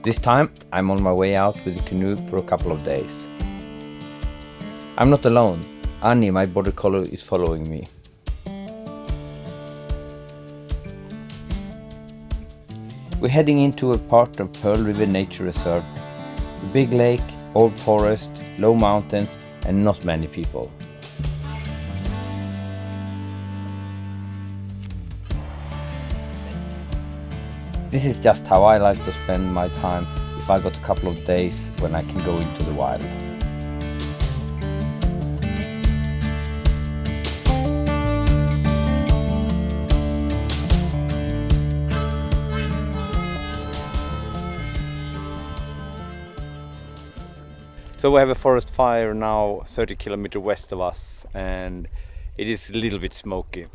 This time I'm on my way out with the canoe for a couple of days. I'm not alone. Annie, my Border Collie, is following me. We're heading into a part of Pearl River Nature Reserve. A big lake, old forest, low mountains and not many people. This is just how I like to spend my time if I got a couple of days when I can go into the wild. So we have a forest fire now 30 kilometers west of us and it is a little bit smoky.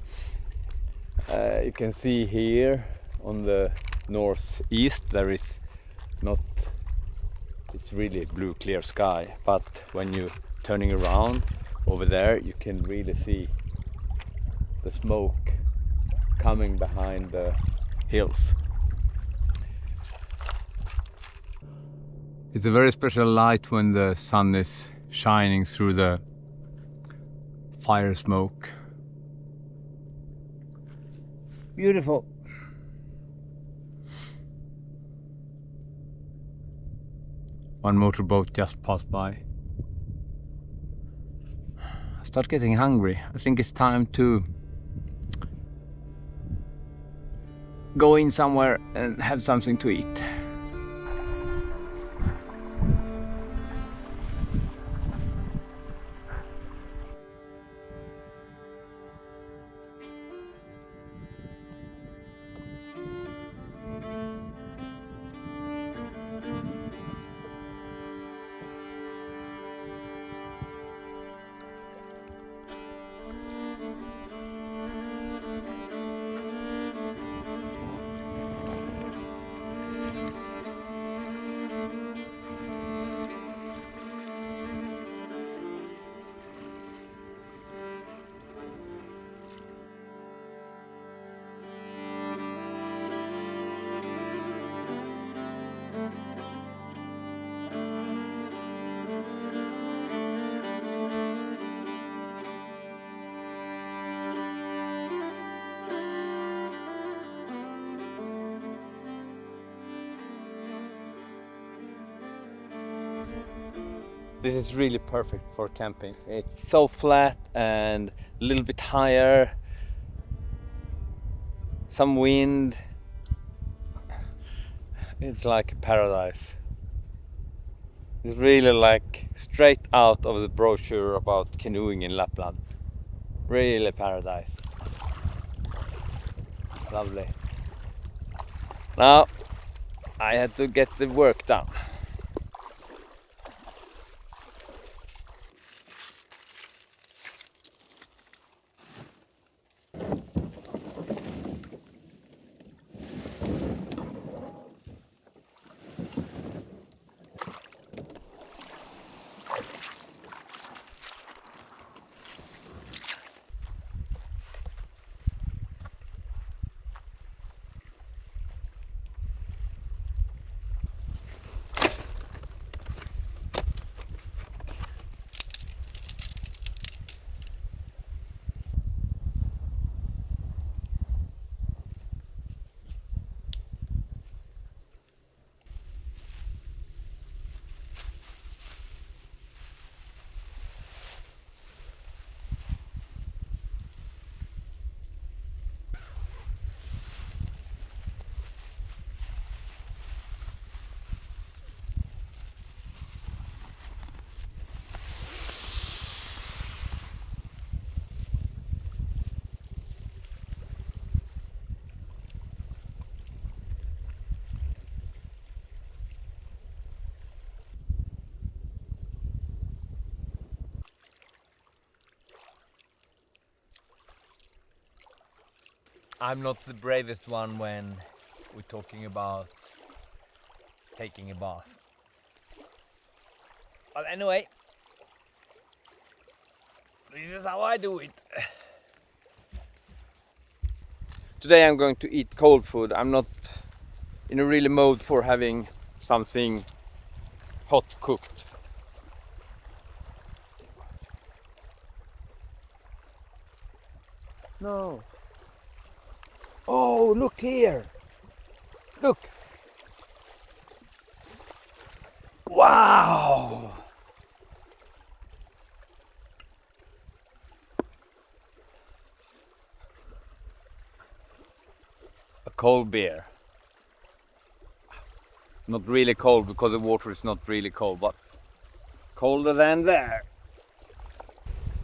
You can see here on the northeast there is not, it's really blue clear sky, but when you're turning around over there you can really see the smoke coming behind the hills. It's a very special light when the sun is shining through the fire smoke. Beautiful. One motorboat just passed by. I start getting hungry. I think it's time to go in somewhere and have something to eat. This is really perfect for camping. It's so flat and a little bit higher. Some wind. It's like paradise. It's really like straight out of the brochure about canoeing in Lapland. Really paradise. Lovely. Now I had to get the work done. I'm not the bravest one when we're talking about taking a bath. But anyway, this is how I do it. Today I'm going to eat cold food. I'm not in a really mode for having something hot cooked. No. Oh, look here. Look. Wow. A cold beer. Not really cold because the water is not really cold, but colder than there.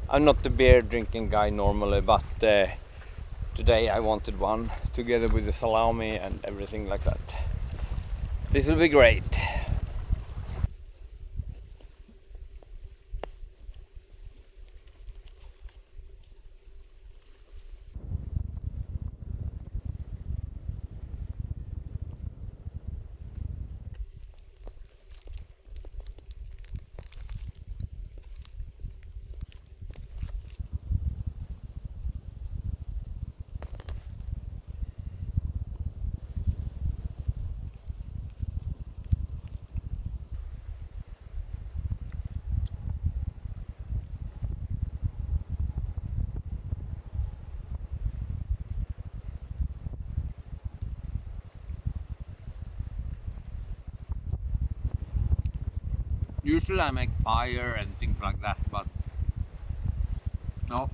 I'm not the beer drinking guy normally, but today I wanted one together with the salami and everything like that. This will be great. Usually I make fire and things like that, but no.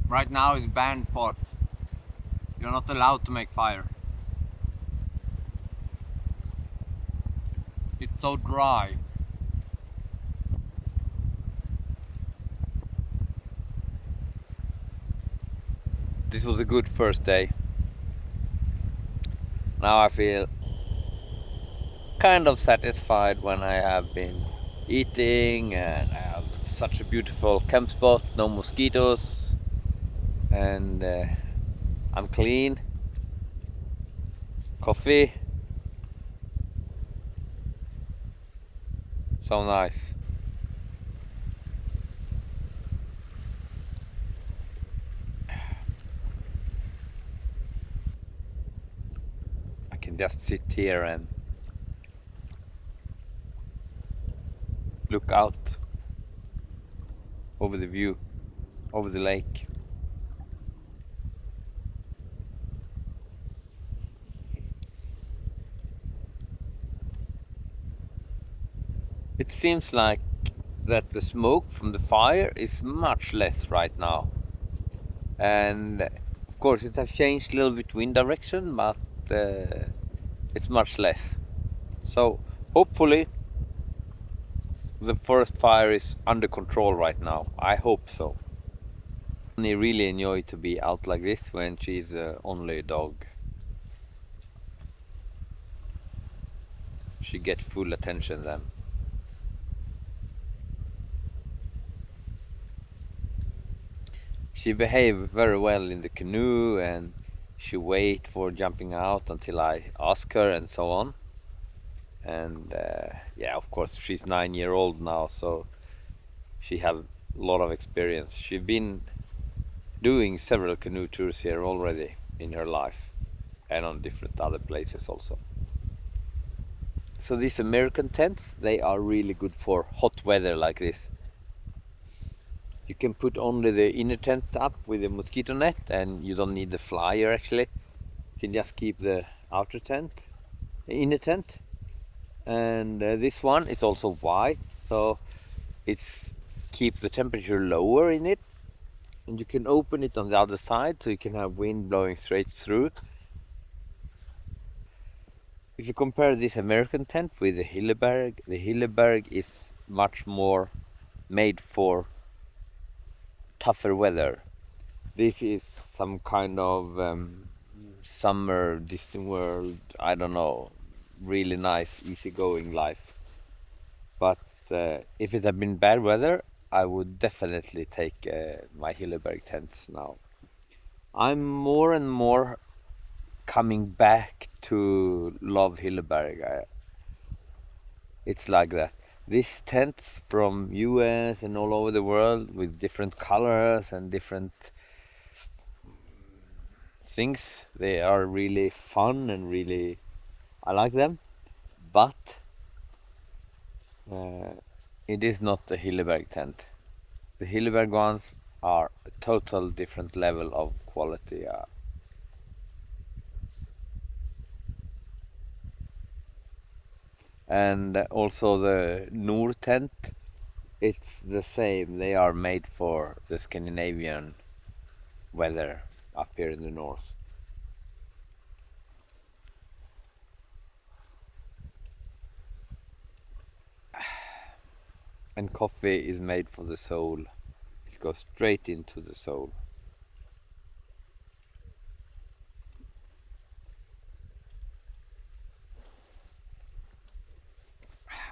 Right now it's banned for, you're not allowed to make fire. It's so dry. This was a good first day. Now I feel kind of satisfied when I have been eating and I have such a beautiful camp spot, no mosquitoes, and I'm clean. Coffee. So nice. I can just sit here and look out over the view, over the lake. It seems like that the smoke from the fire is much less right now. And of course it has changed a little bit wind direction, but it's much less. So hopefully the forest fire is under control right now. I hope so. I really enjoy to be out like this when she's only a dog. She gets full attention then. She behaved very well in the canoe and she wait for jumping out until I ask her and so on. And yeah, of course she's 9 years old now, so she have a lot of experience. She's been doing several canoe tours here already in her life and on different other places also. So these American tents, they are really good for hot weather like this. You can put only the inner tent up with a mosquito net and you don't need the flyer actually. You can just keep the outer tent, the inner tent. And this one is also white, so it's keep the temperature lower in it. And you can open it on the other side so you can have wind blowing straight through. If you compare this American tent with the Hilleberg is much more made for tougher weather. This is some kind of summer Disney World, I don't know, really nice easygoing life. But if it had been bad weather, I would definitely take my Hilleberg tents now. I'm more and more coming back to love Hilleberg. It's like that. These tents from US and all over the world with different colors and different things, they are really fun and really I like them, but it is not the Hilleberg tent. The Hilleberg ones are a total different level of quality. And also the Nor tent, it's the same. They are made for the Scandinavian weather up here in the north. And coffee is made for the soul. It goes straight into the soul.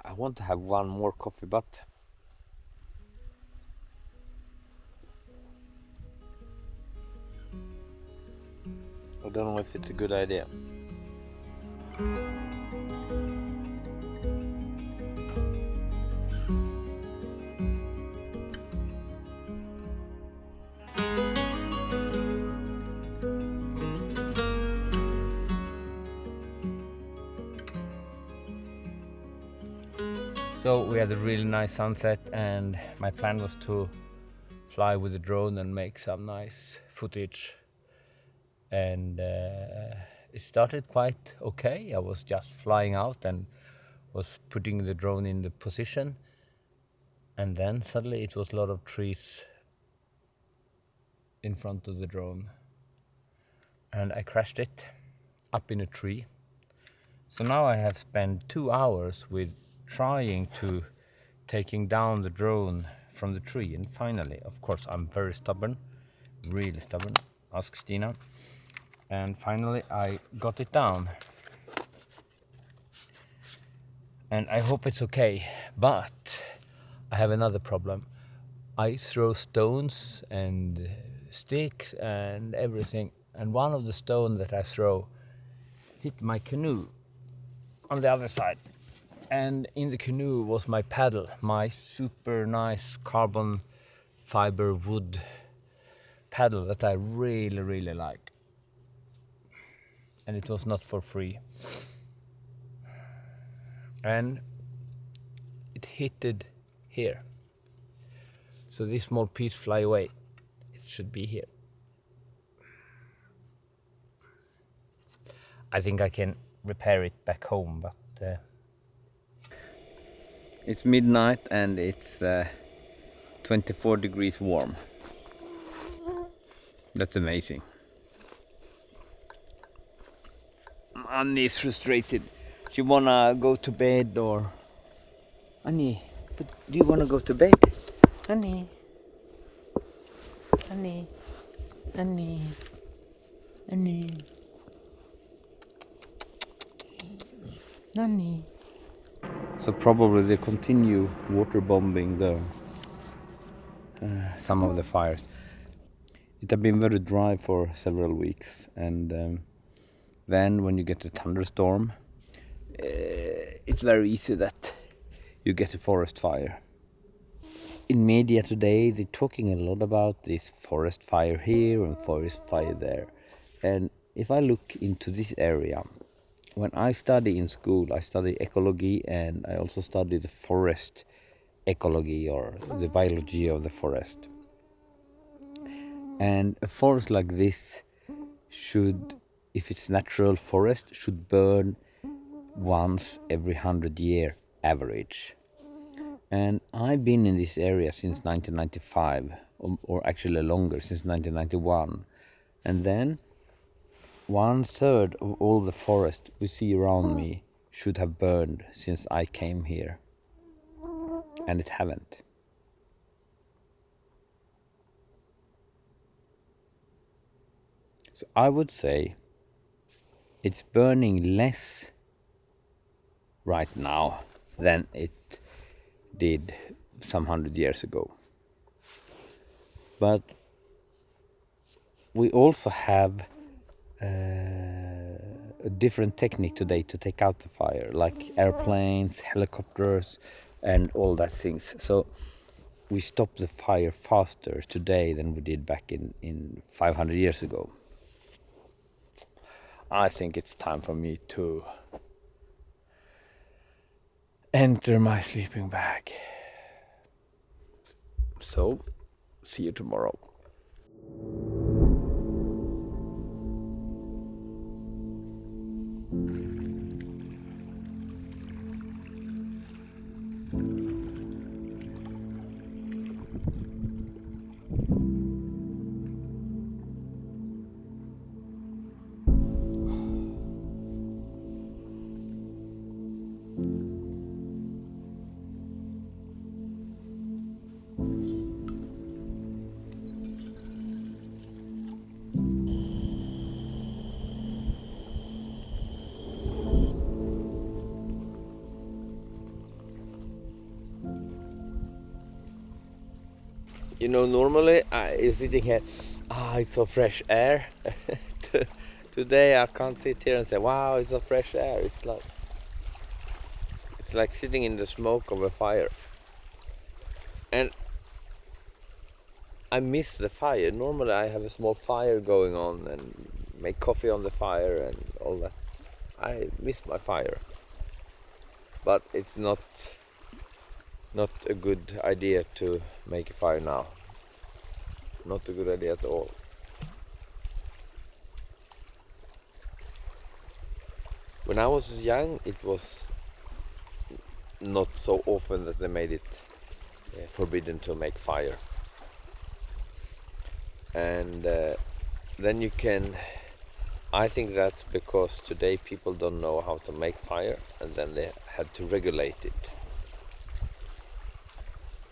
I want to have one more coffee, but I don't know if it's a good idea. So we had a really nice sunset, and my plan was to fly with the drone and make some nice footage. And it started quite okay. I was just flying out and was putting the drone in the position, and then suddenly it was a lot of trees in front of the drone, and I crashed it up in a tree. So now I have spent 2 hours with trying to taking down the drone from the tree, and finally, of course, I'm very stubborn, really stubborn, ask Stina, and finally I got it down. And I hope it's okay, but I have another problem. I throw stones and sticks and everything, and one of the stones that I throw hit my canoe on the other side. And in the canoe was my paddle, my super nice carbon fiber wood paddle that I really, really like. And it was not for free. And it hit here. So this small piece fly away. It should be here. I think I can repair it back home, but it's midnight and it's 24 degrees warm. That's amazing. Annie is frustrated. She wanna go to bed, or Annie, but do you wanna go to bed? Annie, Annie, Annie, Annie, Annie. So probably they continue water bombing the some of the fires. It had been very dry for several weeks, and then when you get a thunderstorm, it's very easy that you get a forest fire. In media today, they're talking a lot about this forest fire here and forest fire there. And if I look into this area, when I study in school, I study ecology, and I also study the forest ecology, or the biology of the forest. And a forest like this should, if it's natural forest, should burn once every 100-year average. And I've been in this area since 1995, or actually longer, since 1991. And then 1/3 of all the forest we see around me should have burned since I came here. And it haven't. So I would say it's burning less right now than it did some 100 years ago. But we also have a different technique today to take out the fire, like airplanes, helicopters, and all that things. So we stop the fire faster today than we did back in 500 years ago. I think it's time for me to enter my sleeping bag. So, see you tomorrow. You know, normally I'm sitting here, it's so fresh air. Today I can't sit here and say, wow, it's so fresh air. It's like sitting in the smoke of a fire. And I miss the fire. Normally I have a small fire going on and make coffee on the fire and all that. I miss my fire. But it's not a good idea to make a fire now. Not a good idea at all. When I was young, it was not so often that they made it forbidden to make fire. And then you can... I think that's because today people don't know how to make fire, and then they had to regulate it.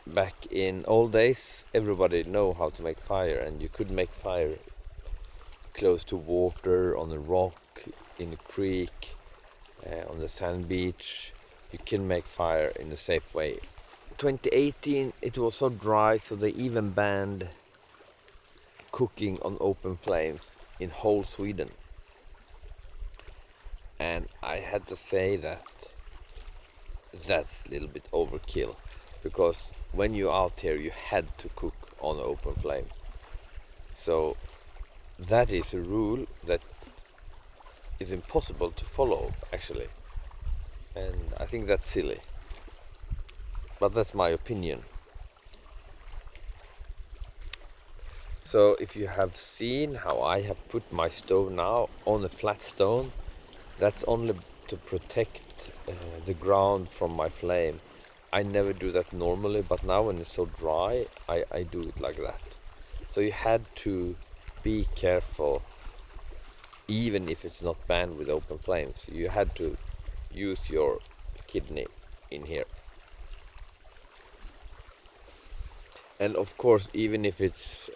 Back in old days, everybody know how to make fire, and you could make fire close to water, on a rock, in a creek, on the sand beach. You can make fire in a safe way. 2018 it was so dry, so they even banned cooking on open flames in whole Sweden. And I had to say that that's a little bit overkill, because when you're out here you had to cook on open flame. So that is a rule that is impossible to follow, actually. And I think that's silly. But that's my opinion. So if you have seen how I have put my stove now on a flat stone, that's only to protect the ground from my flame. I never do that normally, but now when it's so dry, I do it like that. So you had to be careful, even if it's not banned with open flames. You had to use your kidney in here. And of course, even if it's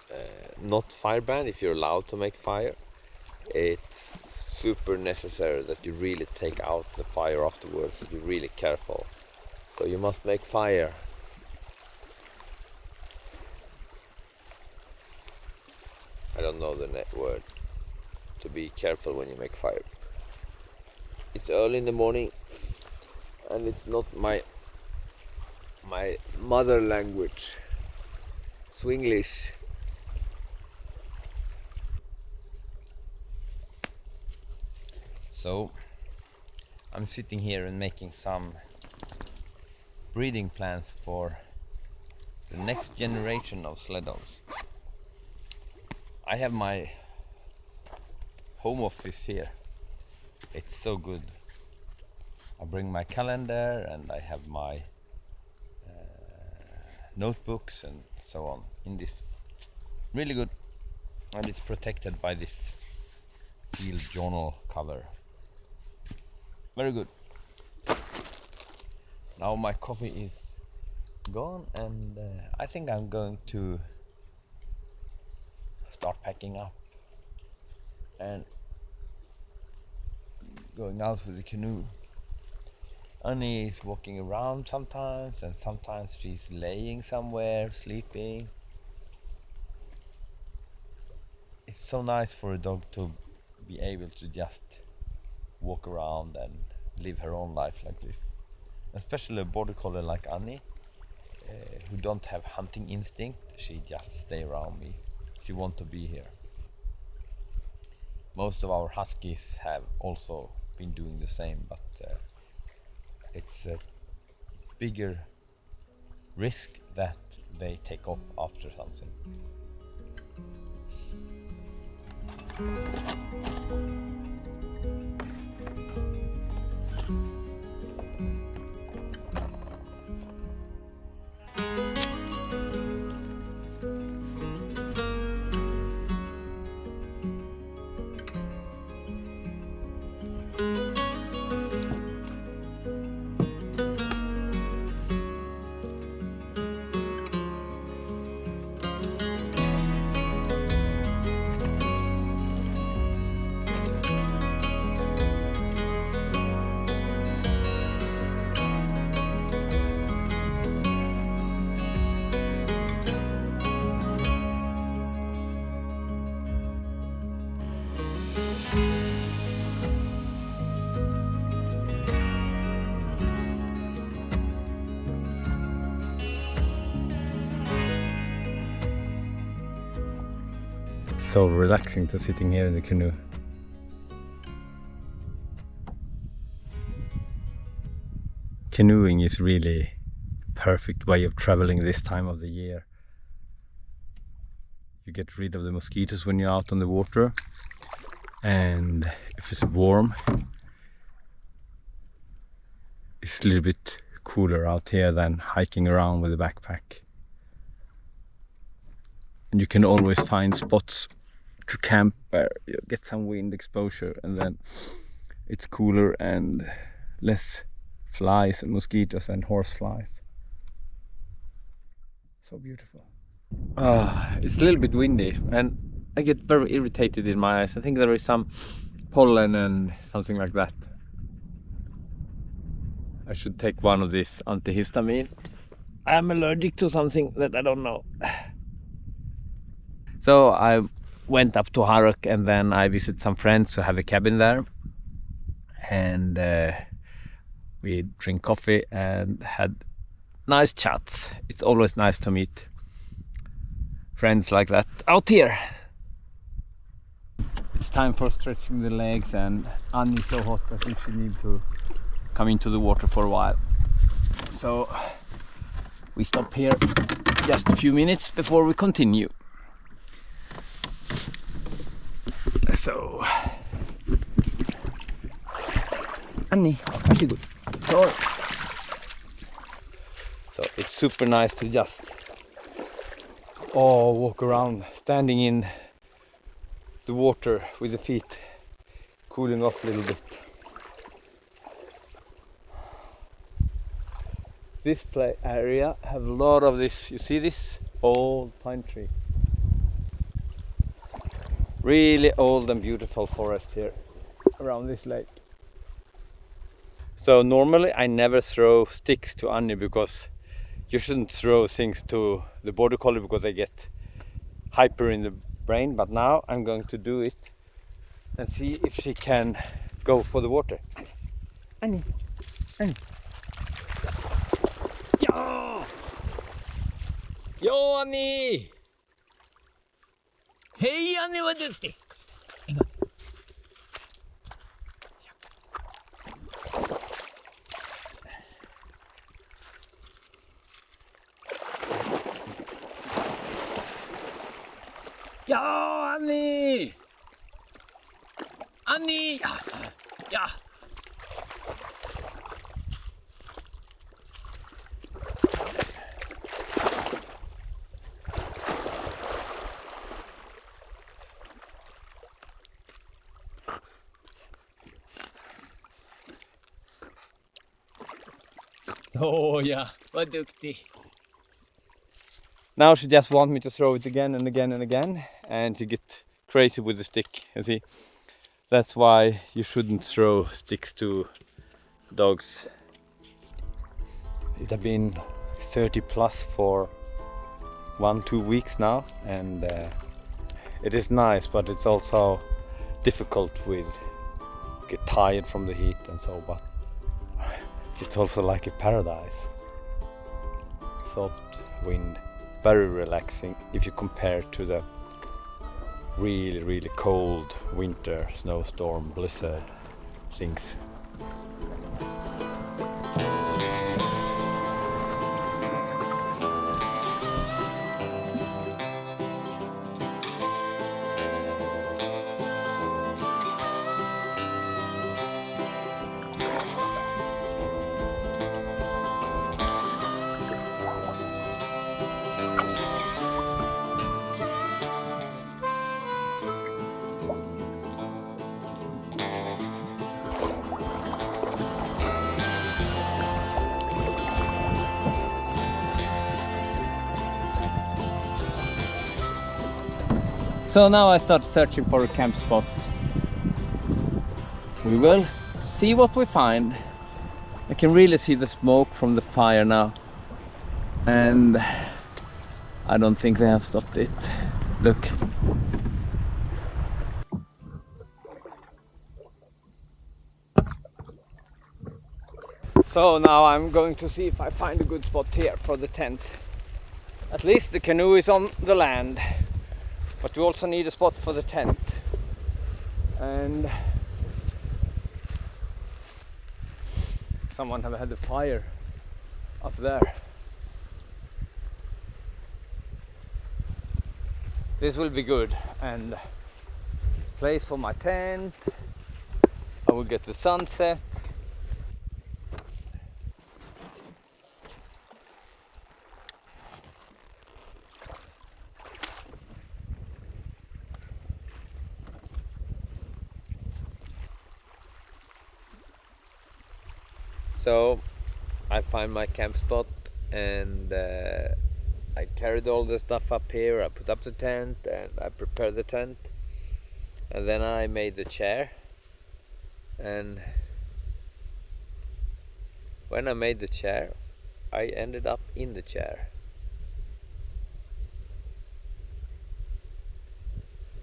not fire banned, if you're allowed to make fire, it's super necessary that you really take out the fire afterwards, that you're really careful. So you must make fire. I don't know the word. To be careful when you make fire. It's early in the morning, and it's not my mother language, Swinglish. So I'm sitting here and making some breeding plans for the next generation of sled dogs. I have my home office here. It's so good. I bring my calendar and I have my notebooks and so on in this. Really good. And it's protected by this field journal cover. Very good. Now my coffee is gone, and I think I'm going to start packing up and going out with the canoe. Annie is walking around sometimes, and sometimes she's laying somewhere, sleeping. It's so nice for a dog to be able to just walk around and live her own life like this. Especially a border collie like Annie, who don't have hunting instinct. She just stay around me. She want to be here. Most of our huskies have also been doing the same, but it's bigger risk that they take off after something. So relaxing to sitting here in the canoe. Canoeing is really a perfect way of traveling this time of the year. You get rid of the mosquitoes when you're out on the water, and if it's warm, it's a little bit cooler out here than hiking around with a backpack. And you can always find spots to camp where you get some wind exposure, and then it's cooler and less flies and mosquitoes and horse flies. So beautiful. It's a little bit windy and I get very irritated in my eyes. I think there is some pollen and something like that. I should take one of these antihistamine. I am allergic to something that I don't know. So I went up to Haruk and then I visited some friends who have a cabin there, and we drink coffee and had nice chats. It's always nice to meet friends like that out here. It's time for stretching the legs, and Annie is so hot I think she needs to come into the water for a while. So we stop here just a few minutes before we continue. So, Annie, varsågod. So it's super nice to just walk around, standing in the water with the feet, cooling off a little bit. This play area have a lot of this. You see this old pine tree? Really old and beautiful forest here around this lake. So normally I never throw sticks to Annie, because you shouldn't throw things to the Border Collie because they get hyper in the brain. But now I'm going to do it and see if she can go for the water. Annie, Annie. Ja! Ja, Annie! Hej Annie, vad duktig! En gång. Ja, Annie! Annie! Ja! Ja! Oh yeah, vad duktig. Now she just wants me to throw it again and again and again, and she gets crazy with the stick. You see, that's why you shouldn't throw sticks to dogs. It has been 30 plus for 1-2 weeks now, and it is nice, but it's also difficult with get tired from the heat and so, but it's also like a paradise. Soft wind, very relaxing if you compare to the really cold winter snowstorm blizzard things. So now I start searching for a camp spot. We will see what we find. I can really see the smoke from the fire now, and I don't think they have stopped it. Look. So now I'm going to see if I find a good spot here for the tent. At least the canoe is on the land, but we also need a spot for the tent. And someone have had a fire up there. This will be good, and place for my tent. I will get the sunset. So I find my camp spot, and I carried all the stuff up here. I put up the tent and I prepared the tent, and then I made the chair. And when I made the chair, I ended up in the chair,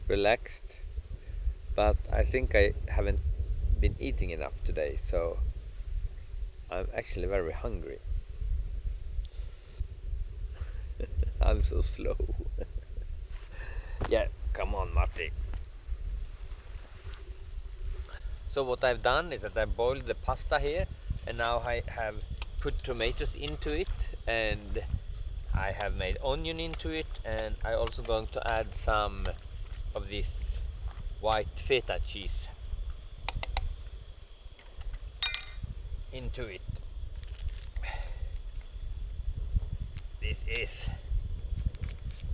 relaxed, but I think I haven't been eating enough today, so I'm actually very hungry. I'm so slow. Yeah, come on, Matti. So what I've done is that I boiled the pasta here, and now I have put tomatoes into it, and I have made onion into it, and I'm also going to add some of this white feta cheese into it. This is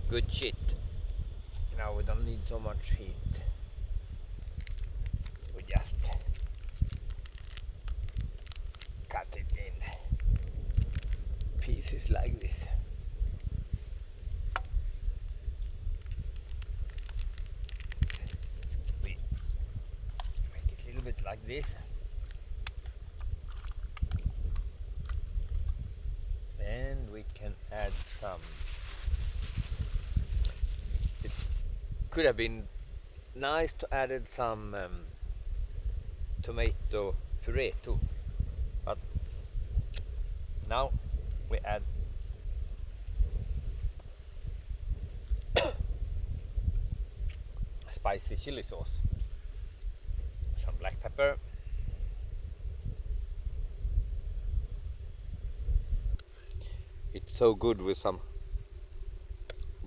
good shit. Now we don't need so much heat. We just cut it in pieces like this. We make it a little bit like this. And we can add some. It could have been nice to add some tomato puree too, but now we add spicy chili sauce, some black pepper, it's so good with some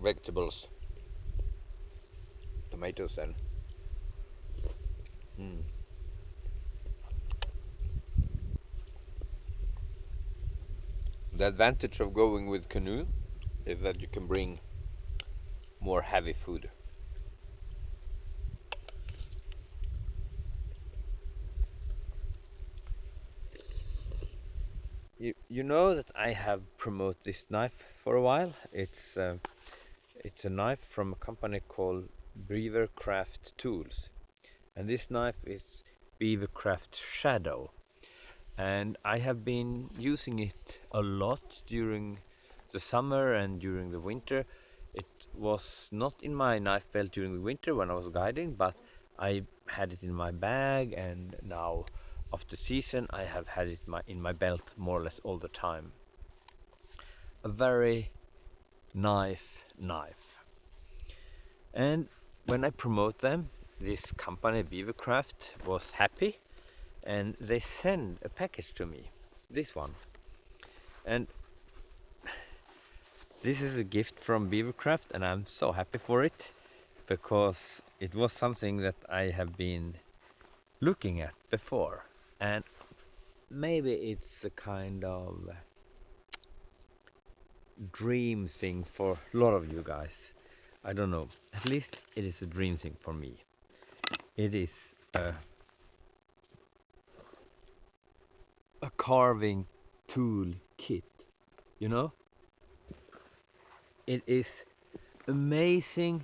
vegetables, tomatoes, and the advantage of going with canoe is that you can bring more heavy food. You know that I have promoted this knife for a while. It's a knife from a company called Beavercraft Tools, and this knife is Beavercraft Shadow, and I have been using it a lot during the summer and during the winter. It was not in my knife belt during the winter when I was guiding, but I had it in my bag, and now after season I have had it in my belt more or less all the time. A very nice knife. And when I promote them, this company Beavercraft was happy, and they send a package to me, this one. And this is a gift from Beavercraft, and I'm so happy for it, because it was something that I have been looking at before, and maybe it's a kind of dream thing for a lot of you guys. I don't know, at least it is a dream thing for me. It is a carving tool kit, you know? It is amazing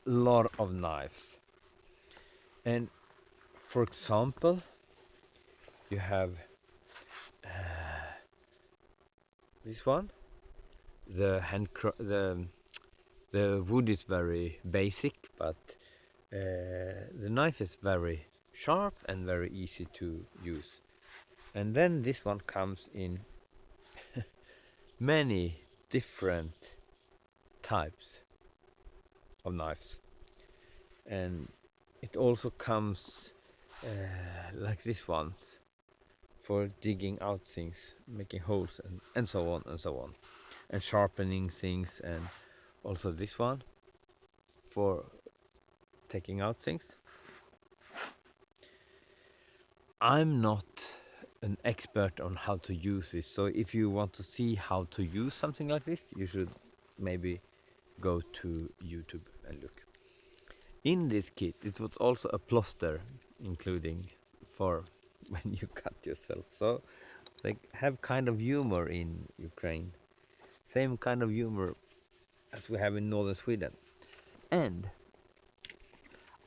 lot of knives. And for example, you have this one. The wood is very basic, but the knife is very sharp and very easy to use. And then this one comes in many different types of knives, and it also comes like this ones for digging out things, making holes, and so on and so on, and sharpening things, and also this one for taking out things. I'm not an expert on how to use this, so if you want to see how to use something like this, you should maybe go to YouTube and look. In this kit it was also a plaster, including for when you cut yourself, so they have kind of humor in Ukraine, same kind of humor as we have in northern Sweden. And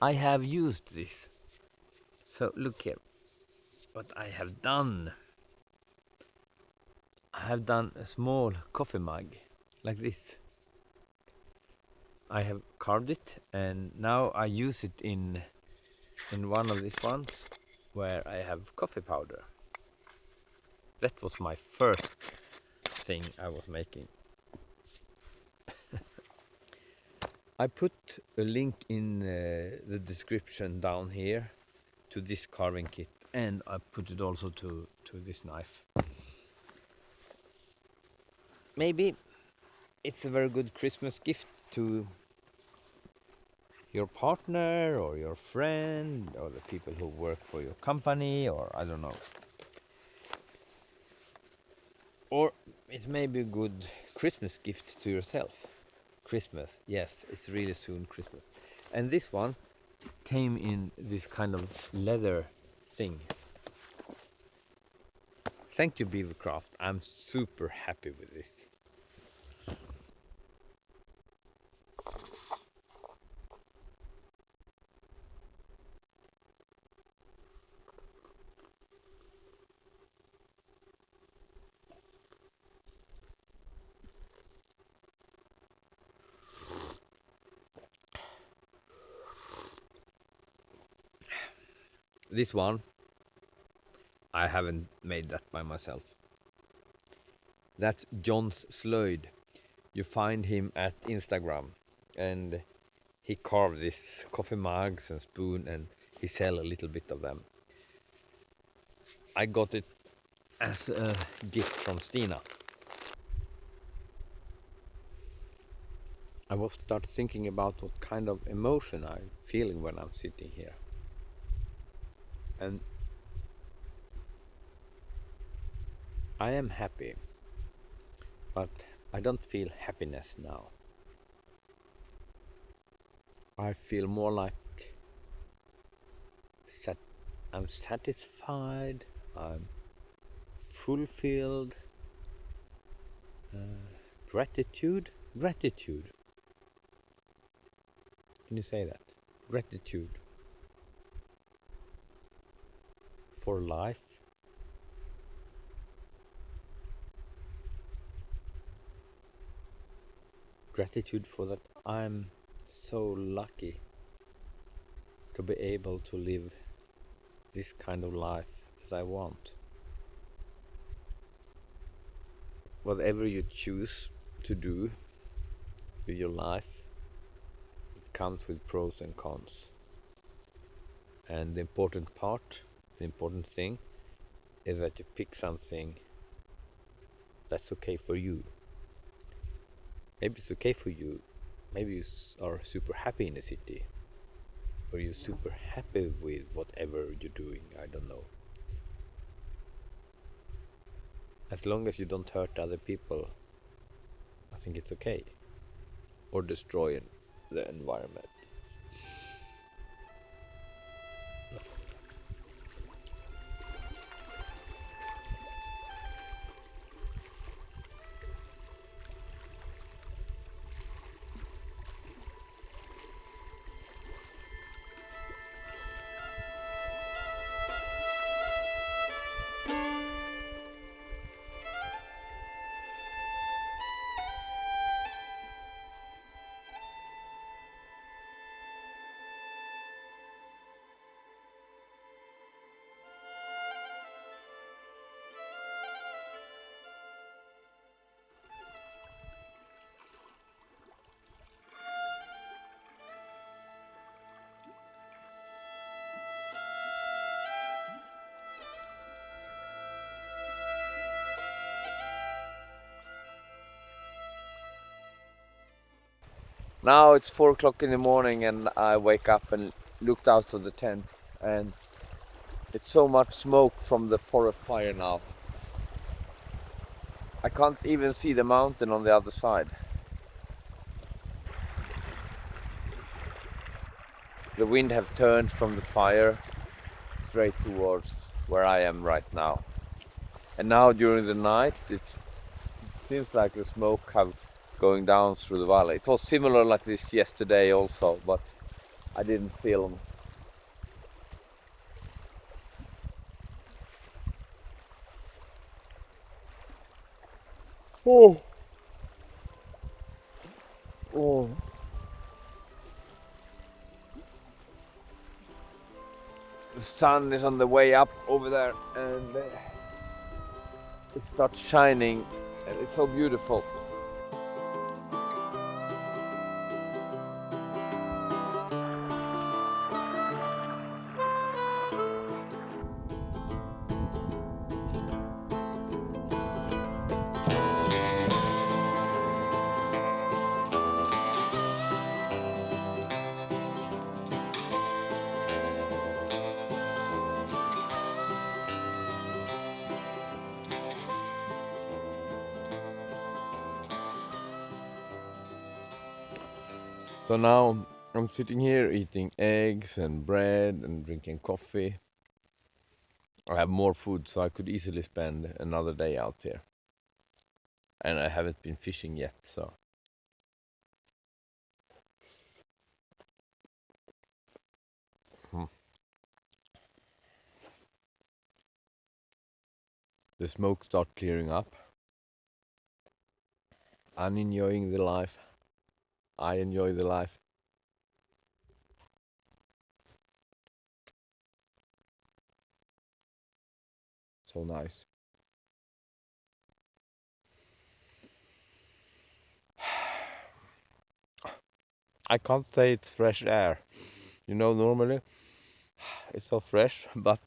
I have used this, so look here what I have done. I have done a small coffee mug like this. I have carved it, and now I use it in one of these ones where I have coffee powder. That was my first thing I was making. I put a link in the description down here to this carving kit, and I put it also to this knife. Maybe it's a very good Christmas gift to your partner or your friend or the people who work for your company, or I don't know. Or it may be a good Christmas gift to yourself. Christmas, yes, it's really soon Christmas. And this one came in this kind of leather thing. Thank you, Beavercraft. I'm super happy with this. This one, I haven't made that by myself. That's John's Slöjd. You find him at Instagram, and he carved these coffee mugs and spoon, and he sell a little bit of them. I got it as a gift from Stina. I was start thinking about what kind of emotion I'm feeling when I'm sitting here. And I am happy, but I don't feel happiness now. I feel more like I'm satisfied, I'm fulfilled. Gratitude. Can you say that? Gratitude for life. Gratitude for that I'm so lucky to be able to live this kind of life that I want. Whatever you choose to do with your life, it comes with pros and cons. And the important thing is that you pick something that's okay for you. Maybe it's okay for you. Maybe you are super happy in the city, or you're super happy with whatever you're doing. I don't know. As long as you don't hurt other people, I think it's okay. Or destroy the environment. Now it's 4 o'clock in the morning and I wake up and looked out of the tent and it's so much smoke from the forest fire now. I can't even see the mountain on the other side. The wind have turned from the fire straight towards where I am right now. And now during the night it seems like the smoke have going down through the valley. It was similar like this yesterday also, but I didn't film. Oh. Oh. The sun is on the way up over there and it starts shining and it's so beautiful. So now I'm sitting here eating eggs and bread and drinking coffee. I have more food so I could easily spend another day out here. And I haven't been fishing yet, so. The smoke start clearing up. I'm enjoying the life. I enjoy the life. So nice. I can't say it's fresh air. You know, normally it's so fresh, but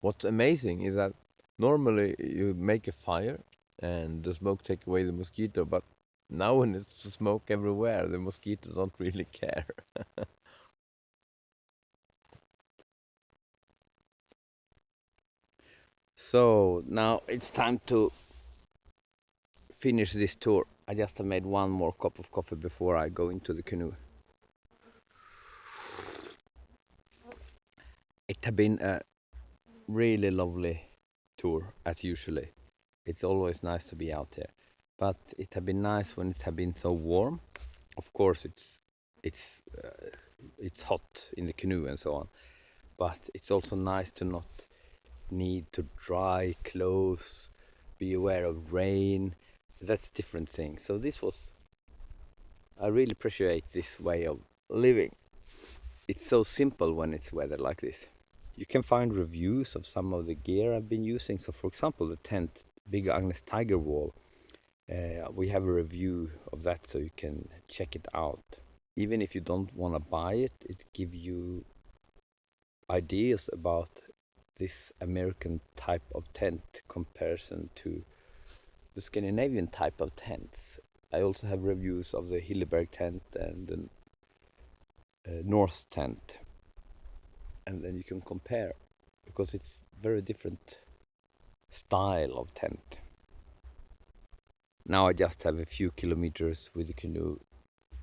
what's amazing is that normally you make a fire and the smoke take away the mosquito, but now when it's smoke everywhere, the mosquitoes don't really care. So now it's time to finish this tour. I just have made one more cup of coffee before I go into the canoe. It has been a really lovely tour as usually. It's always nice to be out here, but it has been nice when it has been so warm. Of course it's hot in the canoe and so on, but it's also nice to not need to dry clothes, be aware of rain. That's different thing. So I really appreciate this way of living. It's so simple when it's weather like this. You can find reviews of some of the gear I've been using. So for example, the tent, Big Agnes Tiger Wall, we have a review of that so you can check it out. Even if you don't want to buy it, it gives you ideas about this American type of tent comparison to the Scandinavian type of tents. I also have reviews of the Hilleberg tent and the North tent, and then you can compare because it's very different style of tent. Now I just have a few kilometers with the canoe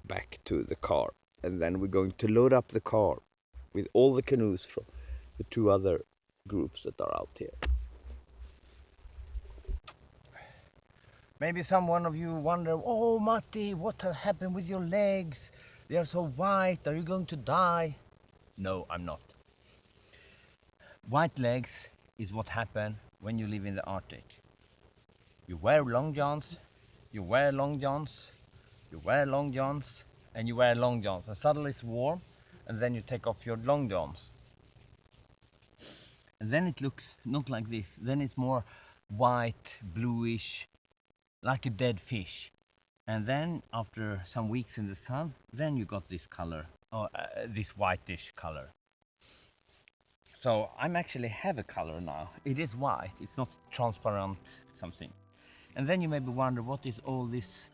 back to the car, and then we're going to load up the car with all the canoes from the two other groups that are out here. Maybe some one of you wonder, oh Matti, what has happened with your legs? They are so white, are you going to die? No, I'm not. White legs is what happens when you live in the Arctic. You wear long johns, you wear long johns, you wear long johns, and you wear long johns, and suddenly it's warm, and then you take off your long johns. And then it looks not like this, then it's more white, bluish, like a dead fish. And then after some weeks in the sun, then you got this color, or this whitish color. So I'm actually have a color now. It is white, it's not transparent something. And then you maybe wonder what is all these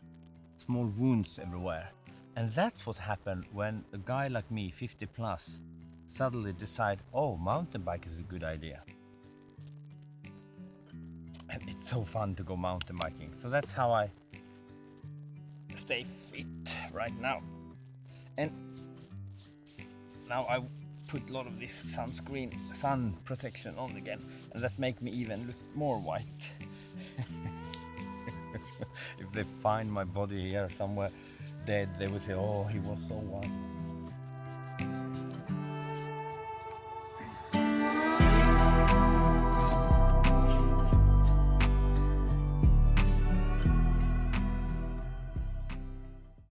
small wounds everywhere. And that's what happened when a guy like me, 50 plus, suddenly decide, oh, mountain bike is a good idea. And it's so fun to go mountain biking. So that's how I stay fit right now. And now I put a lot of this sun protection on again, and that make me even look more white. If they find my body here somewhere dead, they will say, oh, he was so white.